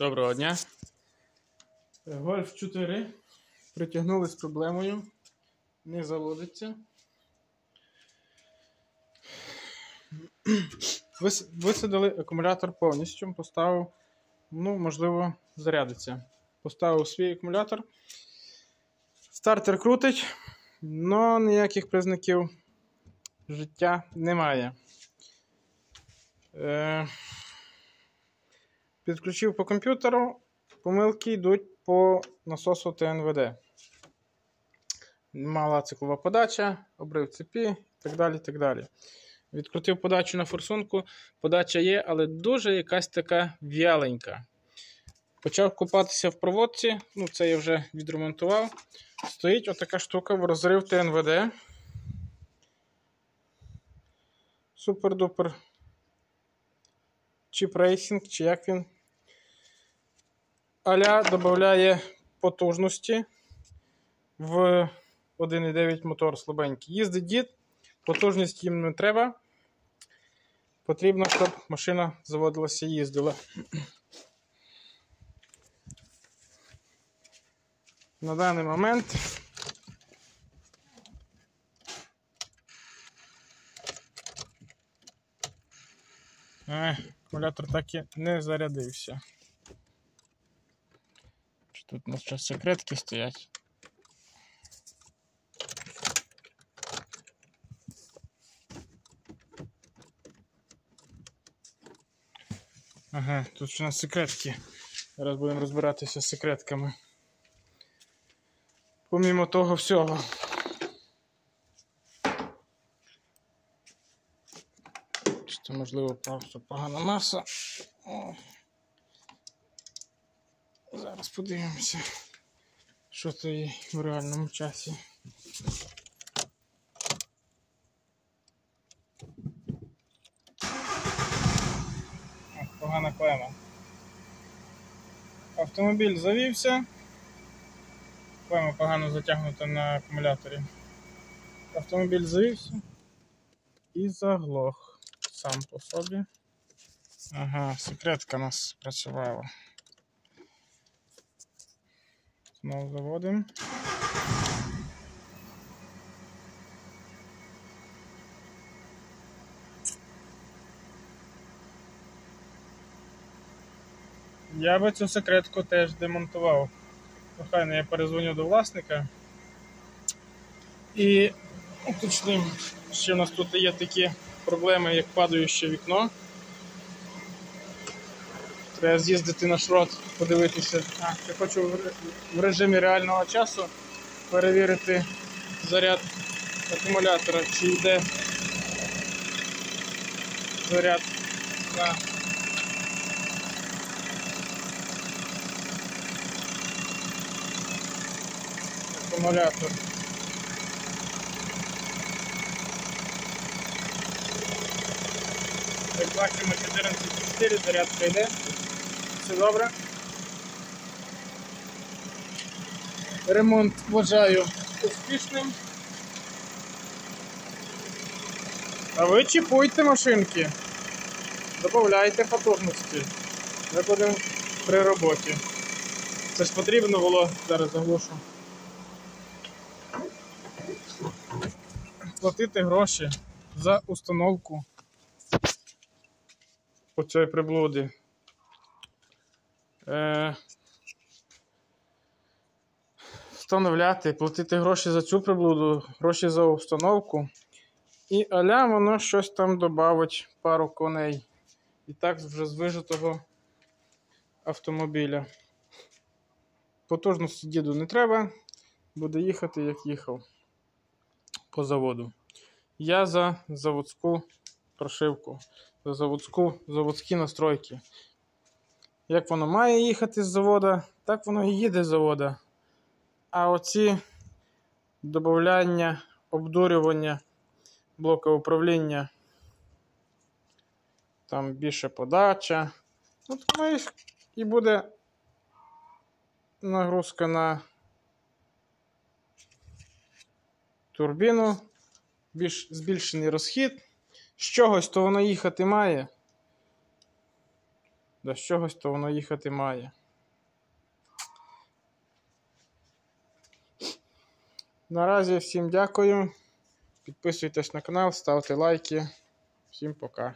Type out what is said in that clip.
Доброго дня. Golf 4 притягнули з проблемою, не заводиться. Висадили акумулятор повністю, поставив, можливо, зарядиться. Поставив свій акумулятор. Стартер крутить, але ніяких признаків життя немає. Підключив по комп'ютеру, помилки йдуть по насосу ТНВД. Мала циклова подача, обрив цепі і так далі, так далі. Відкрутив подачу на форсунку, подача є, але дуже якась така в'яленька. Почав копатися в проводці, це я вже відремонтував. Стоїть отака штука в розрив ТНВД. Супер-дупер чіп рейсинг, чи як він. Аля додає потужності в 1,9 мотор слабенький. Їздить дід, потужність їм не треба. Потрібно, щоб машина заводилася і їздила. На даний момент акумулятор так і не зарядився. Тут у нас зараз секретки стоять. Ага, тут у нас секретки. Зараз будемо розбиратися з секретками. Помімо того всього. Чи це можливо просто погана маса? Зараз подивимося, що це є в реальному часі. Погана клема. Автомобіль завівся. Клема погано затягнута на акумуляторі. Автомобіль завівся і заглох сам по собі. Ага, секретка у нас працювала. Знову заводимо. Я би цю секретку теж демонтував. Нехай я перезвоню до власника і уточним, що в нас тут є такі проблеми, як падаюче вікно. Треба з'їздити на шрот, подивитися. Я хочу в режимі реального часу перевірити заряд акумулятора, чи йде заряд на акумулятор. Як бачимо, 14,4 зарядка йде. Все добре. Ремонт вважаю успішним. А ви чіпуйте машинки, додавайте потужності. Ми будемо при роботі. Це ж потрібно було, зараз заглушу, платити гроші за установку оцієї приблуди. Встановляти, платити гроші за цю приблуду, гроші за установку. І аля воно щось там додавить, пару коней. І так вже з вижитого автомобіля. Потужності діду не треба, буде їхати як їхав по заводу. Я за заводську прошивку, за заводські настройки. Як воно має їхати з завода, так воно і їде з завода. А оці додавання, обдурювання блока управління, там більше подача, тому і буде нагрузка на турбіну, більш збільшений розхід. З чогось то воно їхати має. До чогось то воно їхати має. Наразі всім дякую. Підписуйтесь на канал, ставте лайки. Всім пока.